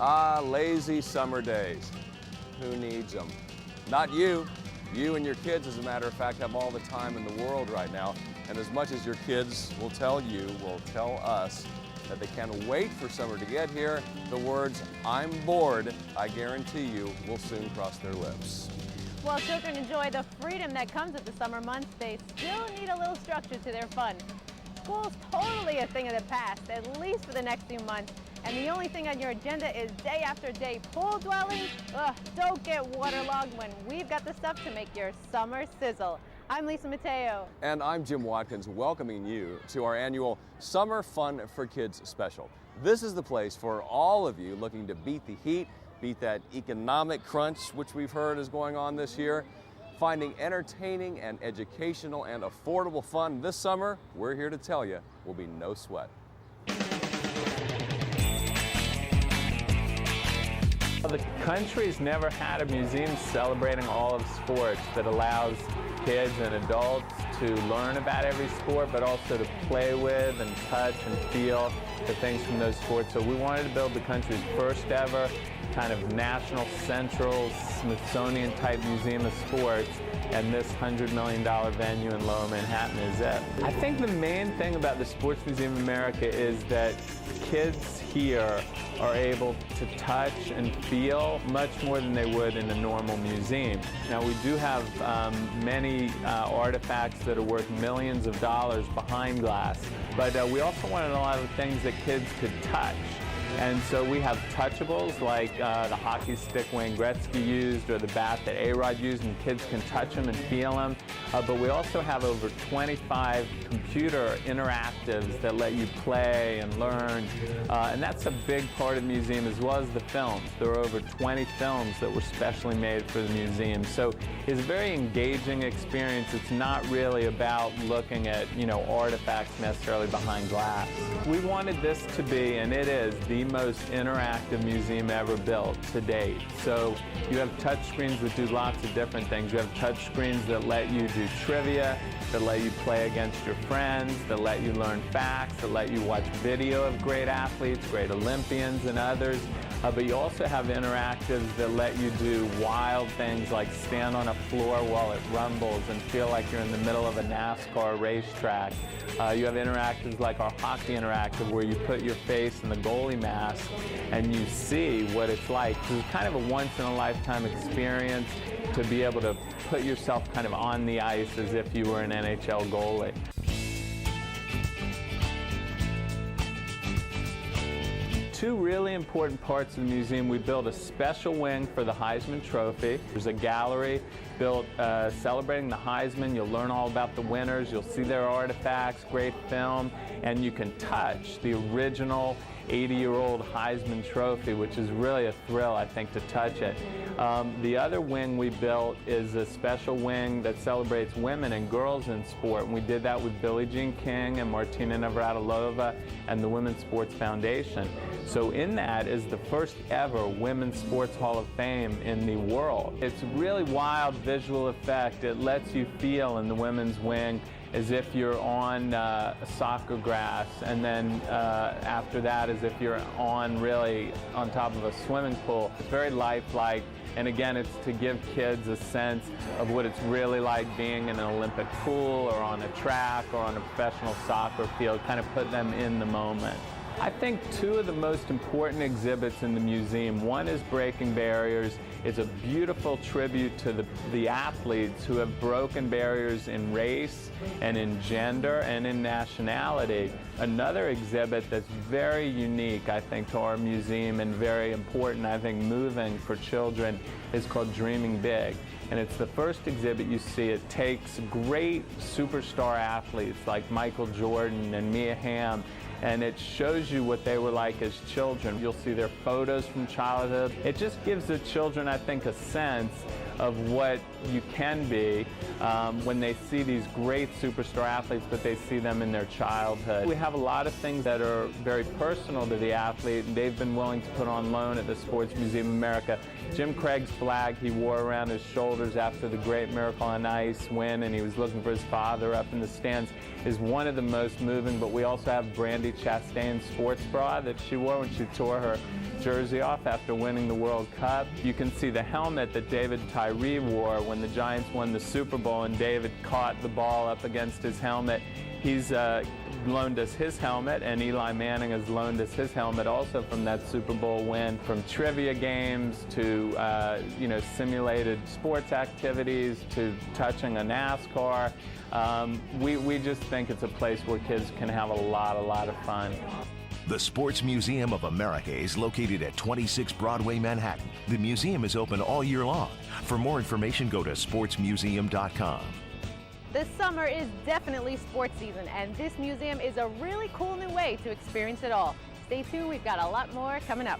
Ah, lazy summer days. Who needs them? Not you. You and your kids, as a matter of fact, have all the time in the world right now. And as much as your kids will tell us that they can't wait for summer to get here, the words, "I'm bored," I guarantee you, will soon cross their lips. While children enjoy the freedom that comes with the summer months, they still need a little structure to their fun. School's totally a thing of the past, at least for the next few months. And the only thing on your agenda is day after day pool dwelling? Ugh, don't get waterlogged when we've got the stuff to make your summer sizzle. I'm Lisa Mateo. And I'm Jim Watkins, welcoming you to our annual Summer Fun for Kids special. This is the place for all of you looking to beat the heat, beat that economic crunch which we've heard is going on this year. Finding entertaining and educational and affordable fun this summer, we're here to tell you, will be no sweat. The country's never had a museum celebrating all of sports that allows kids and adults to learn about every sport, but also to play with and touch and feel the things from those sports. So we wanted to build the country's first ever kind of national central Smithsonian type museum of sports, and this $100 million venue in Lower Manhattan is it. I think the main thing about the Sports Museum of America is that kids here are able to touch and feel much more than they would in a normal museum. Now, we do have many artifacts that are worth millions of dollars behind glass, but we also wanted a lot of things that kids could touch. And so we have touchables like the hockey stick Wayne Gretzky used or the bat that A-Rod used, and kids can touch them and feel them. But we also have over 25 computer interactives that let you play and learn. And that's a big part of the museum, as well as the films. There are over 20 films that were specially made for the museum. So it's a very engaging experience. It's not really about looking at, artifacts necessarily behind glass. We wanted this to be, and it is, the most interactive museum ever built to date. So you have touch screens that do lots of different things. You have touch screens that let you do trivia, that let you play against your friends, that let you learn facts, that let you watch video of great athletes, great Olympians and others. But you also have interactives that let you do wild things like stand on a floor while it rumbles and feel like you're in the middle of a NASCAR racetrack. You have interactives like our hockey interactive, where you put your face in the goalie mask and you see what it's like. It's kind of a once-in-a-lifetime experience to be able to put yourself kind of on the ice as if you were an NHL goalie. Two really important parts of the museum. We built a special wing for the Heisman Trophy. There's a gallery built celebrating the Heisman. You'll learn all about the winners. You'll see their artifacts, great film, and you can touch the original 80-year-old Heisman Trophy, which is really a thrill, I think, to touch it. The other wing we built is a special wing that celebrates women and girls in sport, and we did that with Billie Jean King and Martina Navratilova and the Women's Sports Foundation. So in that is the first ever Women's Sports Hall of Fame in the world. It's a really wild visual effect. It lets you feel in the women's wing as if you're on soccer grass, and then after that as if you're really on top of a swimming pool. It's very lifelike, and again, it's to give kids a sense of what it's really like being in an Olympic pool or on a track or on a professional soccer field, kind of put them in the moment. I think two of the most important exhibits in the museum, one is Breaking Barriers. It's a beautiful tribute to the athletes who have broken barriers in race and in gender and in nationality. Another exhibit that's very unique, I think, to our museum and very important, I think, moving for children is called Dreaming Big. And it's the first exhibit you see. It takes great superstar athletes like Michael Jordan and Mia Hamm, and it shows you what they were like as children. You'll see their photos from childhood. It just gives the children, I think, a sense of what you can be when they see these great superstar athletes, but they see them in their childhood. We have a lot of things that are very personal to the athlete, and they've been willing to put on loan at the Sports Museum of America. Jim Craig's flag he wore around his shoulders after the great Miracle on Ice win, and he was looking for his father up in the stands, is one of the most moving. But we also have Brandi Chastain's sports bra that she wore when she tore her jersey off after winning the World Cup. You can see the helmet that David Tyree wore when the Giants won the Super Bowl and David caught the ball up against his helmet. He's loaned us his helmet, and Eli Manning has loaned us his helmet also from that Super Bowl win. From trivia games to simulated sports activities to touching a NASCAR, we just think it's a place where kids can have a lot of fun. The Sports Museum of America is located at 26 Broadway, Manhattan. The museum is open all year long. For more information, go to sportsmuseum.com. This summer is definitely sports season, and this museum is a really cool new way to experience it all. Stay tuned, we've got a lot more coming up.